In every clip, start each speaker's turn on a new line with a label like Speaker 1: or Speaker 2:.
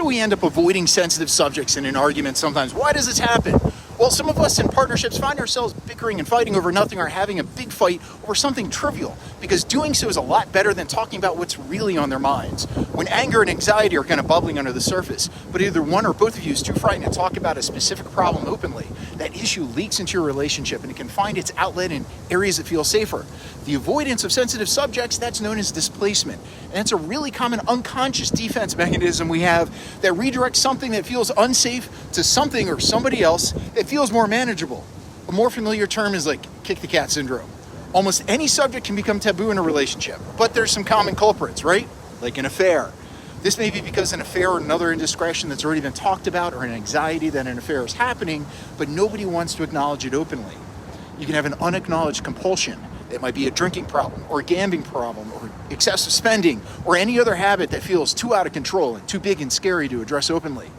Speaker 1: do we end up avoiding sensitive subjects in an argument sometimes? Why does this happen? Well, some of us in partnerships find ourselves bickering and fighting over nothing or having a big fight over something trivial, because doing so is a lot better than talking about what's really on their minds. When anger and anxiety are kind of bubbling under the surface, but either one or both of you is too frightened to talk about a specific problem openly, that issue leaks into your relationship and it can find its outlet in areas that feel safer. The avoidance of sensitive subjects, that's known as displacement. And it's a really common unconscious defense mechanism we have that redirects something that feels unsafe to something or somebody else that feels more manageable. A more familiar term is like kick the cat syndrome. Almost any subject can become taboo in a relationship, but there's some common culprits, right? Like an affair. This may be because an affair or another indiscretion that's already been talked about, or an anxiety that an affair is happening, but nobody wants to acknowledge it openly. You can have an unacknowledged compulsion. It might be a drinking problem, or a gambling problem, or excessive spending, or any other habit that feels too out of control and too big and scary to address openly.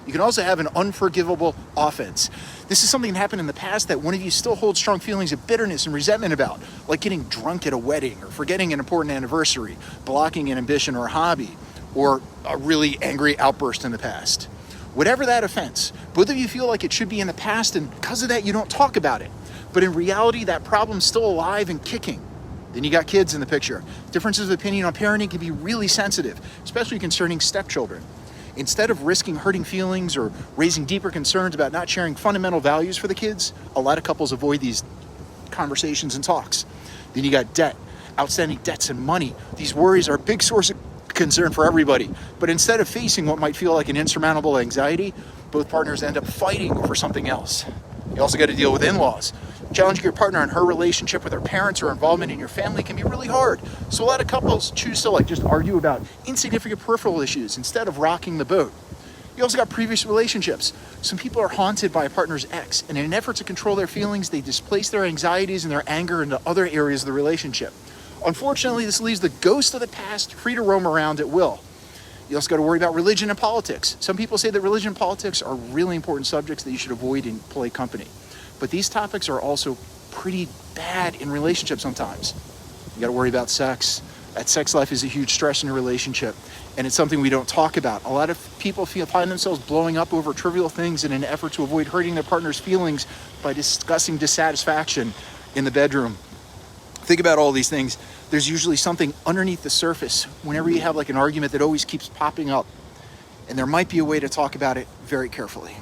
Speaker 1: You can also have an unforgivable offense. This is something that happened in the past that one of you still holds strong feelings of bitterness and resentment about, like getting drunk at a wedding, or forgetting an important anniversary, blocking an ambition or a hobby, or a really angry outburst in the past. Whatever that offense, both of you feel like it should be in the past, and because of that, you don't talk about it. But in reality, that problem's still alive and kicking. Then you got kids in the picture. Differences of opinion on parenting can be really sensitive, especially concerning stepchildren. Instead of risking hurting feelings or raising deeper concerns about not sharing fundamental values for the kids, a lot of couples avoid these conversations and talks. Then you got debt, outstanding debts and money. These worries are a big source of concern for everybody. But instead of facing what might feel like an insurmountable anxiety, both partners end up fighting over something else. You also got to deal with in-laws. Challenging your partner on her relationship with her parents or involvement in your family can be really hard. So a lot of couples choose to just argue about insignificant peripheral issues instead of rocking the boat. You also got previous relationships. Some people are haunted by a partner's ex, and in an effort to control their feelings, they displace their anxieties and their anger into other areas of the relationship. Unfortunately, this leaves the ghost of the past free to roam around at will. You also got to worry about religion and politics. Some people say that religion and politics are really important subjects that you should avoid in polite company. But these topics are also pretty bad in relationships sometimes. You got to worry about sex. That sex life is a huge stress in a relationship, and it's something we don't talk about. A lot of people find themselves blowing up over trivial things in an effort to avoid hurting their partner's feelings by discussing dissatisfaction in the bedroom. Think about all these things. There's usually something underneath the surface whenever you have an argument that always keeps popping up, and there might be a way to talk about it very carefully.